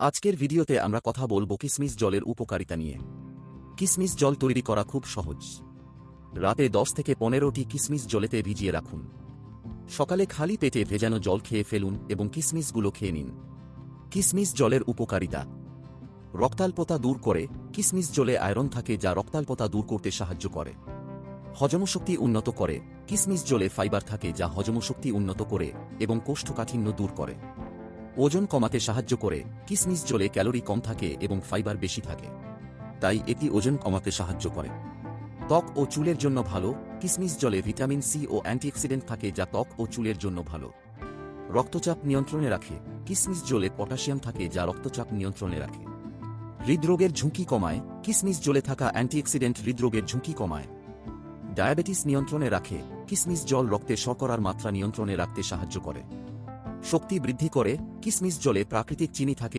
আজকের ভিডিওতে আমরা কথা বলবো কিসমিস জলের উপকারিতা নিয়ে। কিসমিস জল তৈরি করা খুব সহজ। রাতে 10 থেকে 15টি কিসমিস জলেতে ভিজিয়ে রাখুন। সকালে খালি পেটে ভেজানো জল খেয়ে ফেলুন এবং কিসমিসগুলো খেয়ে নিন। কিসমিস জলের উপকারিতা: রক্তাল্পতা দূর করে। কিসমিস জলে আয়রন থাকে যা রক্তাল্পতা দূর করতে সাহায্য করে। হজমশক্তি উন্নত করে। কিসমিস জলে ফাইবার থাকে যা হজমশক্তি উন্নত করে এবং কোষ্ঠকাঠিন্য দূর করে। ওজন কমাতে সাহায্য করে। কিসমিস জলে ক্যালোরি কম থাকে এবং ফাইবার বেশি থাকে, তাই এটি ওজন কমাতে সাহায্য করে। ত্বক ও চুলের জন্য ভালো। কিসমিস জলে ভিটামিন সি ও অ্যান্টিঅক্সিডেন্ট থাকে যা ত্বক ও চুলের জন্য ভালো। রক্তচাপ নিয়ন্ত্রণে রাখে। কিসমিস জলে পটাশিয়াম থাকে যা রক্তচাপ নিয়ন্ত্রণে রাখে। হৃদরোগের ঝুঁকি কমায়। কিসমিস জলে থাকা অ্যান্টিঅক্সিডেন্ট হৃদরোগের ঝুঁকি কমায়। ডায়াবেটিস নিয়ন্ত্রণে রাখে। কিসমিস জল রক্তে শর্করার মাত্রা নিয়ন্ত্রণে রাখতে সাহায্য করে। শক্তি বৃদ্ধি করে। কিসমিস জলে প্রাকৃতিক চিনি থাকে